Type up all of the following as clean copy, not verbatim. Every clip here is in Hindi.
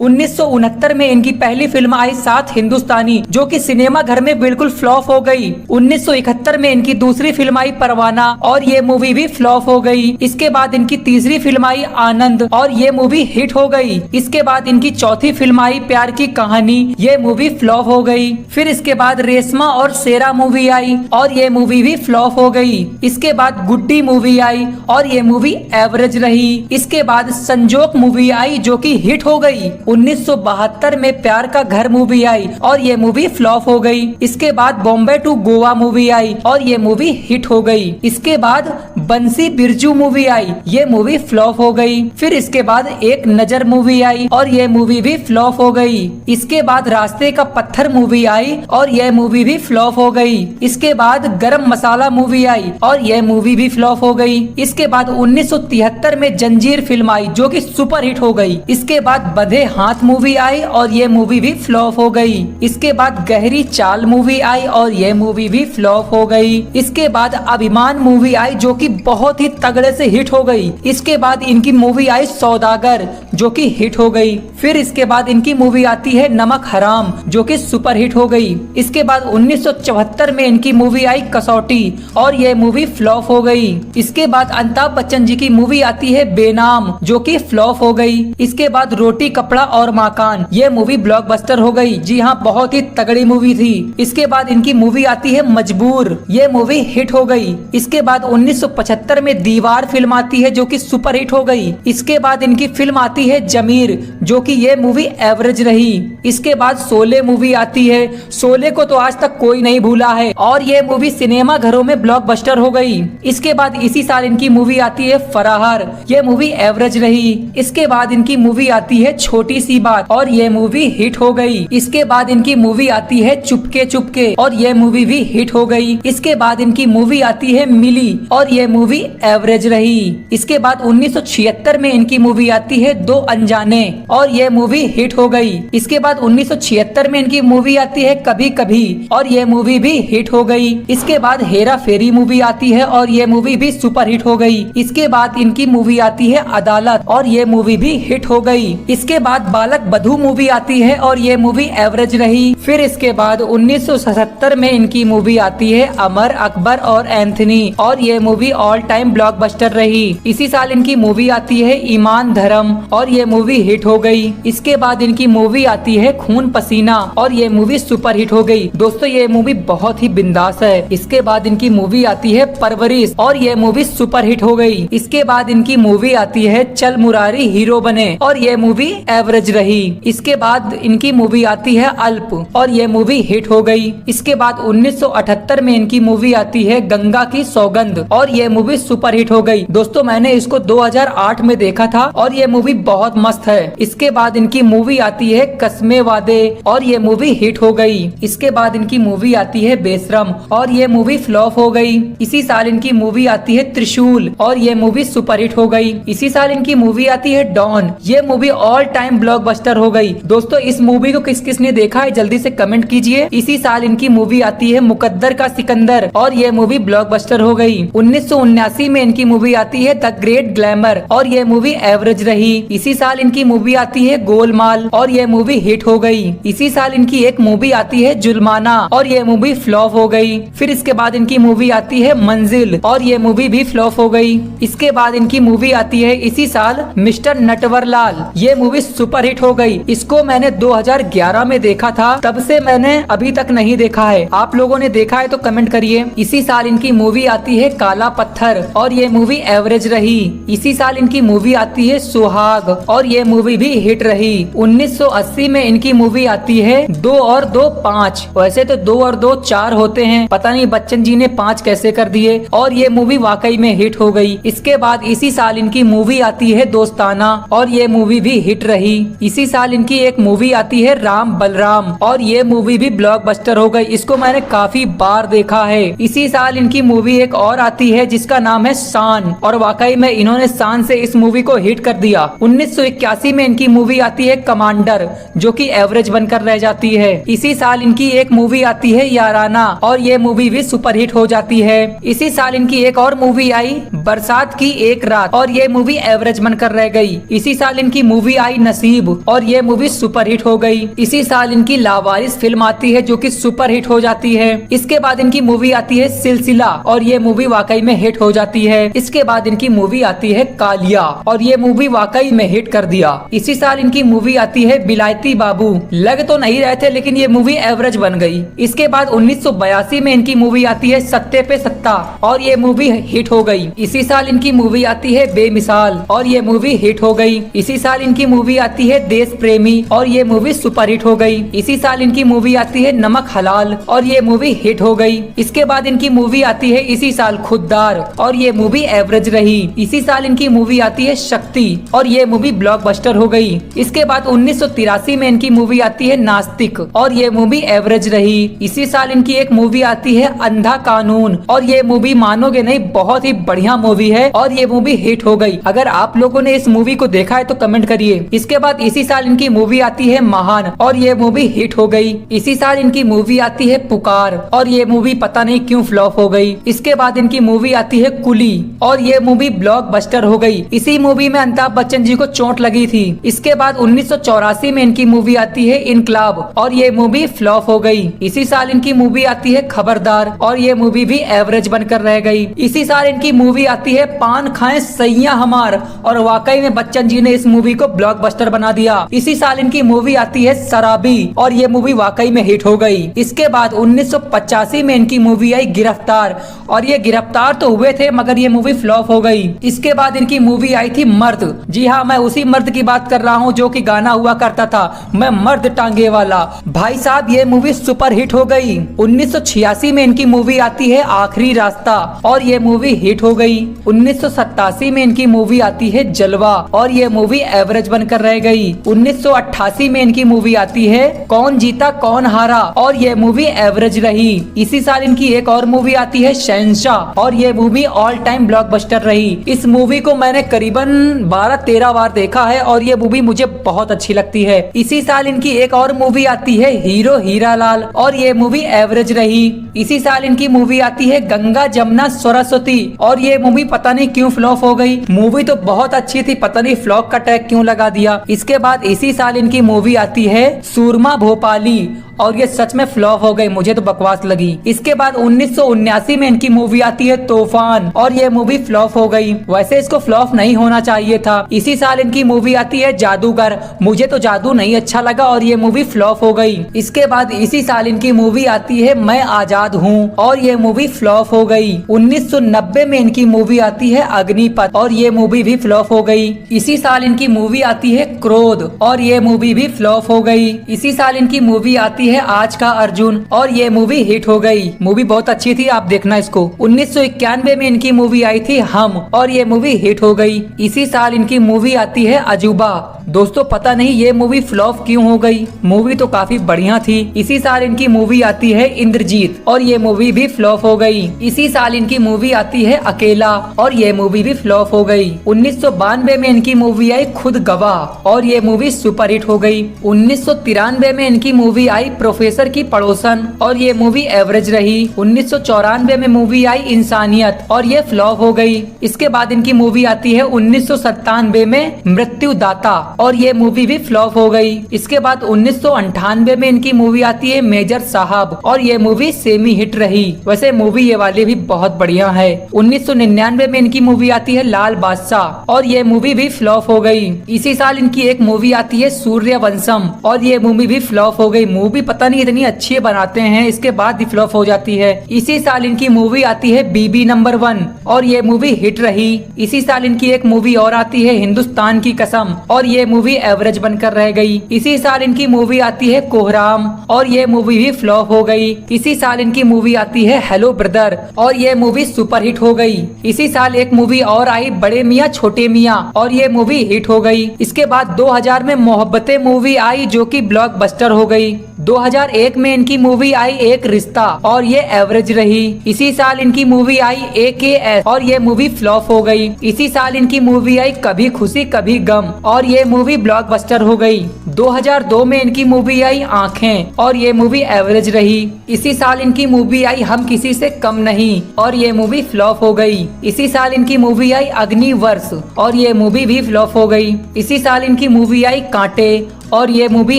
1969 में इनकी पहली फिल्म आई सात हिंदुस्तानी, जो कि सिनेमा घर में बिल्कुल फ्लॉप हो गई। 1971 में इनकी दूसरी फिल्म आई परवाना और ये मूवी भी फ्लॉप हो गई। इसके बाद इनकी तीसरी फिल्म आई आनंद और ये मूवी हिट हो गई। इसके बाद इनकी चौथी फिल्म आई प्यार की कहानी, ये मूवी फ्लॉप हो गई। फिर इसके बाद रेशमा और शेरा मूवी आई और ये मूवी भी फ्लॉप हो गई। इसके बाद गुड्डी मूवी आई और ये मूवी एवरेज रही। इसके बाद संजोग मूवी आई जो कि हिट हो गई। 1972 में प्यार का घर मूवी आई और ये मूवी फ्लॉप हो गई। इसके बाद बॉम्बे टू गोवा मूवी आई और ये मूवी हिट हो गई। इसके बाद बंसी बिरजू मूवी आई, ये मूवी फ्लॉप हो गई। फिर इसके बाद एक नजर मूवी आई और ये मूवी भी फ्लॉप हो गई। इसके बाद रास्ते का पत्थर मूवी आई और ये मूवी भी फ्लॉप हो गई। इसके बाद गरम मसाला मूवी आई और ये मूवी भी फ्लॉप हो गई। इसके बाद 1973 में जंजीर फिल्म आई जो कि सुपर हिट हो गई। इसके बाद बधे हाथ मूवी आई और ये मूवी भी फ्लॉप हो गई। इसके बाद गहरी चाल मूवी आई और ये मूवी भी फ्लॉप हो गई। इसके बाद अभिमान मूवी आई जो कि बहुत ही तगड़े से हिट हो गई। इसके बाद इनकी मूवी आई सौदागर जो कि हिट हो गई। फिर इसके बाद इनकी मूवी आती है नमक हराम जो कि सुपर हिट हो गई। इसके बाद 1974 में इनकी मूवी आई कसौटी और ये मूवी फ्लॉप हो गई। इसके बाद अमिताभ बच्चन जी की मूवी आती है बेनाम जो कि फ्लॉप हो गई। इसके बाद रोटी कपड़ा और मकान, ये मूवी ब्लॉकबस्टर हो गई। जी हाँ, बहुत ही तगड़ी मूवी थी। इसके बाद इनकी मूवी आती है मजबूर, ये मूवी हिट हो गई। इसके बाद 1975 में दीवार फिल्म आती है जो कि सुपर हिट हो गई। इसके बाद इनकी फिल्म आती है जमीर जो कि ये मूवी एवरेज रही। इसके बाद शोले मूवी आती है, शोले को तो आज तक कोई नहीं भूला है और ये मूवी सिनेमा घरों में ब्लॉकबस्टर हो गई। इसके बाद इसी साल इनकी मूवी आती है फराहर, ये मूवी एवरेज रही। इसके बाद इनकी मूवी आती है छोटी सी बात और ये मूवी हिट हो गई। इसके बाद इनकी मूवी आती है चुपके चुपके और ये मूवी भी हिट हो गई। इसके बाद इनकी मूवी आती है मिली और ये मूवी एवरेज रही। इसके बाद 1976 में इनकी मूवी आती है दो अनजाने और ये मूवी हिट हो गई। इसके बाद 1976 में इनकी मूवी आती है कभी कभी और ये मूवी भी हिट हो गई। इसके बाद हेरा फेरी मूवी आती है और ये मूवी भी सुपर हिट हो गई। इसके बाद इनकी मूवी आती है अदालत और ये मूवी भी हिट हो गई। इसके बाद बालक बधू मूवी आती है और ये मूवी एवरेज रही। फिर इसके बाद 1977 में इनकी मूवी आती है अमर अकबर और एंथनी और ये मूवी ऑल टाइम ब्लॉकबस्टर रही। इसी साल इनकी मूवी आती है ईमान धर्म और ये मूवी हिट हो गई। इसके बाद इनकी मूवी आती है खून पसीना और ये मूवी सुपर हिट हो गई। दोस्तों ये मूवी बहुत ही बिंदास है। इसके बाद इनकी मूवी आती है परवरिश और ये मूवी सुपर हिट हो गई। इसके बाद इनकी मूवी आती है चल मुरारी हीरो बने और ये मूवी एवरेज रही। इसके बाद इनकी मूवी आती है अल्प और ये मूवी हिट हो गई। इसके बाद 1978 में इनकी मूवी आती है गंगा की सौगंध और ये मूवी सुपर हिट हो गई। दोस्तों मैंने इसको 2008 में देखा था और ये मूवी बहुत मस्त है। इसके बाद इनकी मूवी आती है कसमे वादे और ये मूवी हिट हो गई। इसके बाद इनकी मूवी आती है बेशरम और ये मूवी फ्लॉप हो गई। इसी साल इनकी मूवी आती है त्रिशूल और ये मूवी सुपर हिट हो गई। इसी साल इनकी मूवी आती है डॉन, ये मूवी ऑल टाइम ब्लॉकबस्टर हो गई। दोस्तों इस मूवी को किस किस ने देखा है जल्दी से कमेंट कीजिए। इसी साल इनकी मूवी आती है मुकद्दर का सिकंदर और ये मूवी ब्लॉकबस्टर हो गई। 1979 में इनकी मूवी आती है द ग्रेट ग्लैमर और ये मूवी एवरेज रही। इसी साल इनकी मूवी आती है गोलमाल और ये मूवी हिट हो गई। इसी साल इनकी एक मूवी आती है जुल्माना और ये मूवी फ्लॉप हो गई। फिर इसके बाद इनकी मूवी आती है मंजिल और ये मूवी भी फ्लॉप हो गई। इसके बाद इनकी मूवी आती है इसी साल मिस्टर नटवरलाल, ये मूवी सुपर हिट हो गई। इसको मैंने 2011 में देखा था, तब से मैंने अभी तक नहीं देखा है। आप लोगों ने देखा है तो कमेंट करिए। इसी साल इनकी मूवी आती है काला पत्थर और ये मूवी एवरेज रही। इसी साल इनकी मूवी आती है सुहाग और ये मूवी भी हिट रही। 1980 में इनकी मूवी आती है 2 और 2 5। वैसे तो 2 और 2 4 होते हैं, पता नहीं बच्चन जी ने 5 कैसे कर दिए और ये मूवी वाकई में हिट हो गई। इसके बाद इसी साल इनकी मूवी आती है दोस्ताना और ये मूवी भी हिट रही। इसी साल इनकी एक मूवी आती है राम बलराम और ये मूवी भी ब्लॉकबस्टर हो गई। इसको मैंने काफी बार देखा है। इसी साल इनकी मूवी एक और आती है जिसका नाम है शान, और वाकई में इन्होंने शान से इस मूवी को हिट कर दिया। 1981 में इनकी मूवी आती है कमांडर, जो कि एवरेज बनकर रह जाती है। इसी साल इनकी एक मूवी आती है याराना, और ये मूवी भी सुपरहिट हो जाती है। इसी साल इनकी एक और मूवी आई बरसात की एक रात, और ये मूवी एवरेज बनकर रह गई। इसी साल इनकी मूवी आई नसीब, और ये मूवी सुपरहिट हो गई। इसी साल इनकी लावारिस फिल्म आती है, जो कि सुपरहिट हो जाती है। इसके बाद इनकी मूवी आती है सिलसिला, और ये मूवी वाकई में हिट हो जाती है। इसके बाद इनकी मूवी आती है कालिया, और ये मूवी वाकई में हिट कर दिया। इसी साल इनकी मूवी आती है बिलायती बाबू। लग तो नहीं रहे थे, लेकिन ये मूवी एवरेज बन गई। इसके बाद 1982 में इनकी मूवी आती है सत्ते पे सत्ता, और ये मूवी हिट हो गई। इसी साल इनकी मूवी आती है बेमिसाल, और ये मूवी हिट हो गई। इसी साल इनकी मूवी आती है देश प्रेमी, और ये मूवी सुपरहिट हो गई। इसी साल इनकी मूवी आती है नमक हलाल, और ये मूवी हिट हो गई। इसके बाद इनकी मूवी आती है इसी साल खुददार, और ये मूवी एवरेज रही। इसी साल इनकी मूवी आती है शक्ति, और ये मूवी ब्लॉकबस्टर हो गई। इसके बाद 1983 में इनकी मूवी आती है नास्तिक, और ये मूवी एवरेज रही। इसी साल इनकी एक मूवी आती है अंधा कानून, और ये मूवी मानोगे नहीं, बहुत ही बढ़िया मूवी है, और ये मूवी हिट हो गई। अगर आप लोगों ने इस मूवी को देखा है तो कमेंट करिए। इसके बाद इसी साल इनकी मूवी आती है महान, और ये मूवी हिट हो गई। इसी साल इनकी मूवी आती है पुकार, और ये मूवी पता नहीं क्यों फ्लॉप हो गई। इसके बाद इनकी मूवी आती है कुली, और ये मूवी ब्लॉकबस्टर हो गई। इसी मूवी में अमिताभ बच्चन जी को चोट लगी थी। इसके बाद 1984 में इनकी मूवी आती है इनकलाब, और ये मूवी फ्लॉप हो गई। इसी साल इनकी मूवी आती है खबरदार, और ये मूवी भी एवरेज बनकर रह गई। इसी साल इनकी मूवी आती है पान खाएं सैया हमार, और वाकई में बच्चन जी ने इस मूवी को ब्लॉकबस्टर बना दिया। इसी साल इनकी मूवी आती है शराबी, और ये मूवी वाकई में हिट हो गई। इसके बाद 1985 में इनकी मूवी आई गिरफ्तार, और ये गिरफ्तार तो हुए थे मगर ये मूवी फ्लॉप हो गई। इसके बाद इनकी मूवी आई थी मर्द। जी हाँ, मैं उसी मर्द की बात कर रहा हूँ जो कि गाना हुआ करता था, मैं मर्द टांगे वाला। भाई साहब, ये मूवी सुपर हिट हो गई। 1986 में इनकी मूवी आती है आखिरी रास्ता, और ये मूवी हिट हो गई। 1987 में इनकी मूवी आती है जलवा, और ये मूवी एवरेज बनकर रह गई। 1988 में इनकी मूवी आती है कौन जीता कौन हारा, और ये मूवी एवरेज रही। इसी साल इनकी एक और मूवी आती है शहंशाह, और ये मूवी ऑल टाइम ब्लॉकबस्टर रही। इस मूवी को मैंने करीबन 12-13 बार देखा है, और ये मूवी मुझे बहुत अच्छी लगती है। इसी साल इनकी एक और मूवी आती है हीरो हीरा लाल, और ये मूवी एवरेज रही। इसी साल इनकी मूवी आती है गंगा जमुना सरस्वती, और ये मूवी पता नहीं क्यों फ्लॉप हो गई। मूवी तो बहुत अच्छी थी, पता नहीं फ्लॉप का टैग क्यों लगा दिया। इसके बाद इसी साल इनकी मूवी आती है सूरमा भोपाली, और ये सच में फ्लॉप हो गई, मुझे तो बकवास लगी। इसके बाद 1979 में इनकी मूवी आती है तूफान, और ये मूवी फ्लॉप हो गई। वैसे इसको फ्लॉप नहीं होना चाहिए था। इसी साल इनकी मूवी आती है जादूगर, मुझे तो जादू नहीं अच्छा लगा, और ये मूवी फ्लॉप हो गई। इसके बाद इसी साल इनकी मूवी आती है मैं आजाद हूँ, और ये मूवी फ्लॉप हो गई। 1990 में इनकी मूवी आती है अग्निपथ, और ये मूवी भी फ्लॉप हो गई। इसी साल इनकी मूवी आती है क्रोध, और ये मूवी भी फ्लॉप हो गई। इसी साल इनकी मूवी आती है आज का अर्जुन, और ये मूवी हिट हो गई। मूवी बहुत अच्छी थी, आप देखना इसको। 1991 में इनकी मूवी आई थी हम, और ये मूवी हिट हो गई। इसी साल इनकी मूवी आती है अजूबा। दोस्तों पता नहीं ये मूवी फ्लॉप क्यों हो गई, मूवी तो काफी बढ़िया थी। इसी साल इनकी मूवी आती है इंद्रजीत, और ये मूवी भी फ्लॉप हो गई। इसी साल इनकी मूवी आती है अकेला, और ये मूवी भी फ्लॉप हो गई। 1992 में इनकी मूवी आई खुद गवाह, और ये मूवी सुपरहिट हो गई। 1993 में इनकी मूवी आई प्रोफेसर की पड़ोसन, और ये मूवी एवरेज रही। 1994 में मूवी आई इंसानियत, और ये फ्लॉप हो गई। इसके बाद इनकी मूवी आती है 1997 में मृत्युदाता, और ये मूवी भी फ्लॉप हो गई। इसके बाद 1998 में इनकी मूवी आती है मेजर साहब, और ये मूवी सेमी हिट रही। वैसे मूवी ये वाली भी बहुत बढ़िया है। 1999 में इनकी मूवी आती है लाल बादशाह, और ये मूवी भी फ्लॉप हो गई। इसी साल इनकी एक मूवी आती है सूर्यवंशम, और ये मूवी भी फ्लॉप हो गई। मूवी पता नहीं इतनी अच्छी बनाते हैं, इसके बाद ही फ्लॉप हो जाती है। इसी साल इनकी मूवी आती है बीबी नंबर 1, और ये मूवी हिट रही। इसी साल इनकी एक मूवी और आती है हिंदुस्तान की कसम, और ये मूवी एवरेज बनकर रह गई। इसी साल इनकी मूवी आती है कोहराम, और ये मूवी भी फ्लॉप हो गई। इसी साल इनकी मूवी आती है हेलो ब्रदर, और ये मूवी सुपरहिट हो गई। इसी साल एक मूवी और आई बड़े मियाँ छोटे मियाँ, और ये मूवी हिट हो गई। इसके बाद 2000 में मोहब्बतें मूवी आई, जो कि ब्लॉकबस्टर हो गई। 2001 में इनकी मूवी आई एक रिश्ता और ये एवरेज रही। इसी साल इनकी मूवी आई AKS और ये मूवी फ्लॉप हो गई। इसी साल इनकी मूवी आई कभी खुशी कभी गम और ये मूवी ब्लॉकबस्टर हो गई। 2002 में इनकी मूवी आई आंखें और ये मूवी एवरेज रही। इसी साल इनकी मूवी आई हम किसी से कम नहीं और ये मूवी फ्लॉप हो गई। इसी साल इनकी मूवी आई अग्निवर्ष और ये मूवी भी फ्लॉप हो गई। इसी साल इनकी मूवी आई कांटे और ये मूवी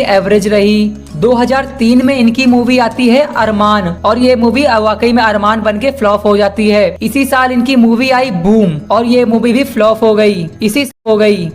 एवरेज रही। 2003 में इनकी मूवी आती है अरमान और ये मूवी वाकई में अरमान बन के फ्लॉप हो जाती है। इसी साल इनकी मूवी आई बूम और ये मूवी भी फ्लॉप हो गई।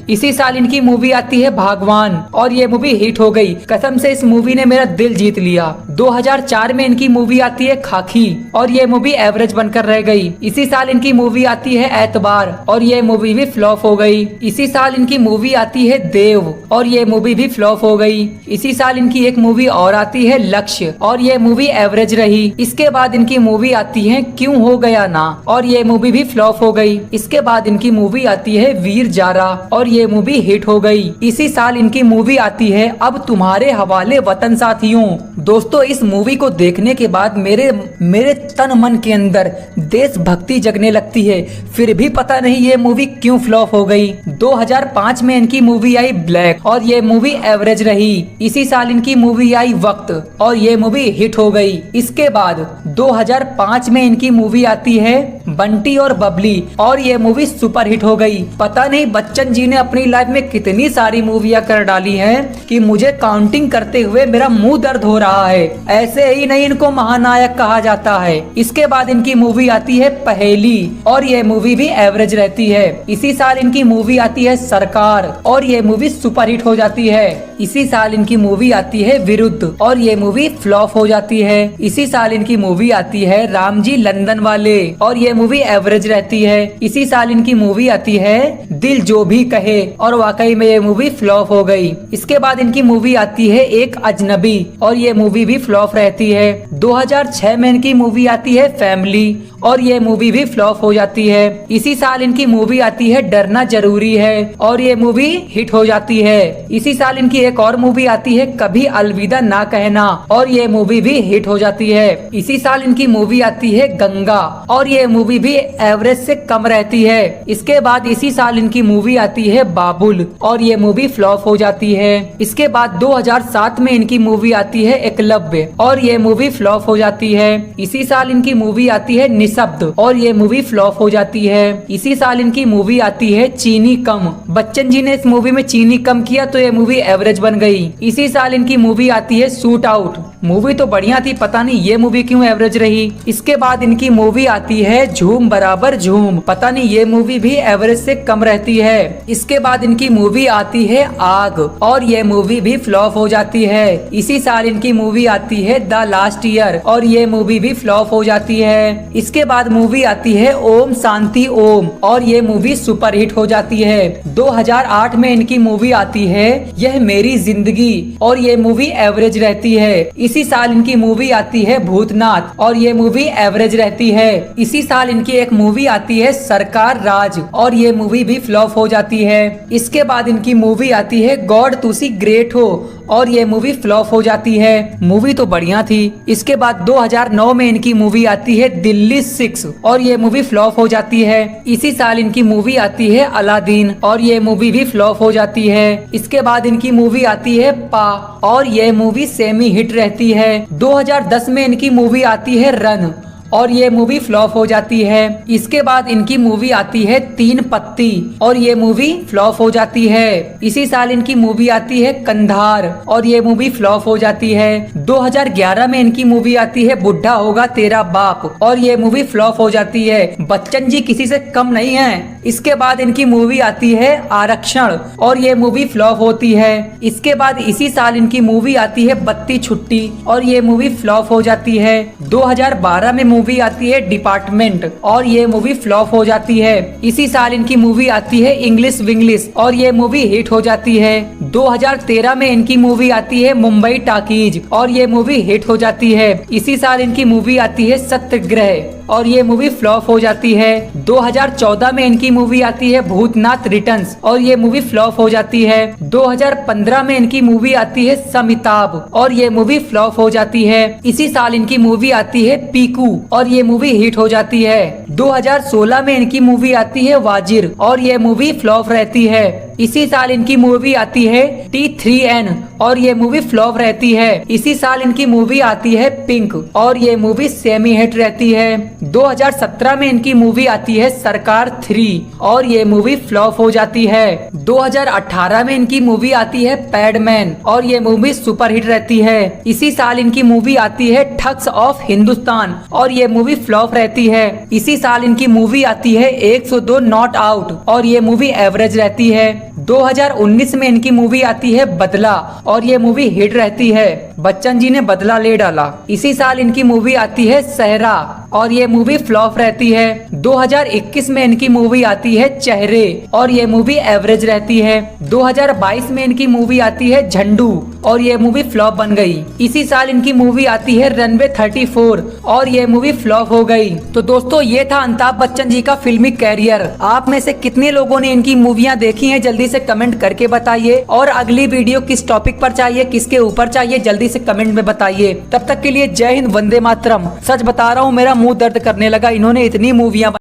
इसी साल इनकी मूवी आती है भगवान और ये मूवी हिट हो गई। कसम से इस मूवी ने मेरा दिल जीत लिया। 2004 में इनकी मूवी आती है खाकी और ये मूवी एवरेज बनकर रह गई। इसी साल इनकी मूवी आती है एतबार और ये मूवी भी फ्लॉप हो गई। इसी साल इनकी मूवी आती है देव और ये मूवी भी फ्लॉप हो गई। इसी साल इनकी एक मूवी और आती है लक्ष्य और ये मूवी एवरेज रही। इसके बाद इनकी मूवी आती है क्यों हो गया ना और ये मूवी भी फ्लॉप हो गई। इसके बाद इनकी मूवी आती है वीर जारा और ये मूवी हिट हो गई। इसी साल इनकी मूवी आती है अब तुम्हारे हवाले वतन साथियों। दोस्तों इस मूवी को देखने के बाद मेरे तन मन के अंदर देशभक्ति जगने लगती है। फिर भी पता नहीं ये मूवी क्यों फ्लॉप हो गई। 2005 में इनकी मूवी आई ब्लैक और ये मूवी एवरेज रही। इसी साल इनकी मूवी आई वक्त और ये मूवी हिट हो गई। इसके बाद 2005 में इनकी मूवी आती है बंटी और बबली और ये मूवी सुपर हिट हो गई। पता नहीं बच्चन जी ने अपनी लाइफ में कितनी सारी मूवियां कर डाली हैं कि मुझे काउंटिंग करते हुए मेरा मुंह दर्द हो रहा है। ऐसे ही नहीं इनको महानायक कहा जाता है। इसके बाद इनकी मूवी आती है पहेली और ये मूवी भी एवरेज रहती है। इसी साल इनकी मूवी आती है सरकार और ये मूवी सुपर हिट हो जाती है। इसी साल इनकी मूवी आती है विरुद्ध और ये मूवी फ्लॉप हो जाती है। इसी साल इनकी मूवी आती है रामजी लंदन वाले और ये मूवी एवरेज रहती है। इसी साल इनकी मूवी आती है दिल जो भी कहे और वाकई में ये मूवी फ्लॉप हो गई। इसके बाद इनकी मूवी आती है एक अजनबी और ये मूवी भी फ्लॉप रहती है। 2006 में इनकी मूवी आती है फैमिली और ये मूवी भी फ्लॉप हो जाती है। इसी साल इनकी मूवी आती है डरना जरूरी है और ये मूवी हिट हो जाती है। इसी साल इनकी एक और मूवी आती है कभी अलविदा ना कहना और ये मूवी भी हिट हो जाती है। इसी साल इनकी मूवी आती है गंगा और ये मूवी भी एवरेज से कम रहती है। इसके बाद इसी साल इनकी मूवी आती है बाबुल और ये मूवी फ्लॉप हो जाती है। इसके बाद 2007 में इनकी मूवी आती है एकलव्य और ये मूवी फ्लॉप हो जाती है। इसी साल इनकी मूवी आती है निशब्द और ये मूवी फ्लॉप हो जाती है। इसी साल इनकी मूवी आती है चीनी कम। बच्चन जी ने इस मूवी में चीनी कम किया तो ये मूवी एवरेज बन गई। इसी साल इनकी मूवी आती है शूट आउट। मूवी तो बढ़िया थी, पता नहीं ये मूवी क्यों एवरेज रही। इसके बाद इनकी मूवी आती है झूम बराबर झूम, पता नहीं ये मूवी भी एवरेज से कम रहती है। इसके बाद इनकी मूवी आती है आग और ये मूवी भी फ्लॉप हो जाती है। इसी साल इनकी मूवी आती है द लास्ट ईयर और ये मूवी भी फ्लॉप हो जाती है। इसके बाद मूवी आती है ओम शांति ओम और ये मूवी सुपर हिट हो जाती है। 2008 में इनकी मूवी आती है यह मेरी जिंदगी और ये मूवी एवरेज रहती है। इसी साल इनकी मूवी आती है भूतनाथ और ये मूवी एवरेज रहती है। इसी साल इनकी एक मूवी आती है सरकार राज और ये मूवी भी फ्लॉप हो जाती है। इसके बाद इनकी मूवी आती है गॉड तुसी ग्रेट हो और ये मूवी फ्लॉप हो जाती है। मूवी तो बढ़िया थी। इसके बाद 2009 में इनकी मूवी आती है दिल्ली 6 और ये मूवी फ्लॉप हो जाती है। इसी साल इनकी मूवी आती है अलादीन और ये मूवी भी फ्लॉप हो जाती है। इसके बाद इनकी मूवी आती है पा और ये मूवी सेमी हिट रहती है। 2010 में इनकी मूवी आती है रन और ये मूवी फ्लॉप हो जाती है। इसके बाद इनकी मूवी आती है तीन पत्ती और ये मूवी फ्लॉप हो जाती है। इसी साल इनकी मूवी आती है कंधार और ये मूवी फ्लॉप हो जाती है। 2011 में इनकी मूवी आती है बुढ़ा होगा तेरा बाप और ये मूवी फ्लॉप हो जाती है। बच्चन जी किसी से कम नहीं है। इसके बाद इनकी मूवी आती है आरक्षण और ये मूवी फ्लॉप होती है। इसके बाद इसी साल इनकी मूवी आती है बत्ती छुट्टी और ये मूवी फ्लॉप हो जाती है। 2012 में मूवी आती है डिपार्टमेंट और ये मूवी फ्लॉप हो जाती है। इसी साल इनकी मूवी आती है इंग्लिश विंग्लिश और ये मूवी हिट हो जाती है। 2013 में इनकी मूवी आती है मुंबई टाकीज और ये मूवी हिट हो जाती है। इसी साल इनकी मूवी आती है सत्याग्रह और ये मूवी फ्लॉप हो जाती है। 2014 में इनकी मूवी आती है भूतनाथ रिटर्न्स और ये मूवी फ्लॉप हो जाती है। 2015 में इनकी मूवी आती है समिताभ और ये मूवी फ्लॉप हो जाती है। इसी साल इनकी मूवी आती है पीकू और ये मूवी हिट हो जाती है। 2016 में इनकी मूवी आती है वाजिर और ये मूवी फ्लॉप रहती है। इसी साल इनकी मूवी आती है T3N और ये मूवी फ्लॉप रहती है। इसी साल इनकी मूवी आती है पिंक और ये मूवी सेमी हिट रहती है। 2017 में इनकी मूवी आती है सरकार 3 और ये मूवी फ्लॉप हो जाती है। 2018 में इनकी मूवी आती है पैडमैन और ये मूवी सुपर हिट रहती है। इसी साल इनकी मूवी आती है ठग्स ऑफ हिंदुस्तान और ये मूवी फ्लॉप रहती है। इसी साल इनकी मूवी आती है 102 नॉट आउट और ये मूवी एवरेज रहती है। 2019 में इनकी मूवी आती है बदला और ये मूवी हिट रहती है। बच्चन जी ने बदला ले डाला। इसी साल इनकी मूवी आती है सहरा और ये मूवी फ्लॉप रहती है। 2021 में इनकी मूवी आती है चेहरे और ये मूवी एवरेज रहती है। 2022 में इनकी मूवी आती है झंडू और ये मूवी फ्लॉप बन गई। इसी साल इनकी मूवी आती है रनवे 34 और ये मूवी फ्लॉप हो गई। तो दोस्तों ये था अमिताभ बच्चन जी का फिल्मी कैरियर। आप में से कितने लोगों ने इनकी मूवियाँ देखी हैं जल्दी से कमेंट करके बताइए। और अगली वीडियो किस टॉपिक पर चाहिए, किसके ऊपर चाहिए, जल्दी से कमेंट में बताइए। तब तक के लिए जय हिंद, वंदे मातरम। सच बता रहा हूँ मेरा मुंह दर्द करने लगा, इन्होंने इतनी मूवियाँ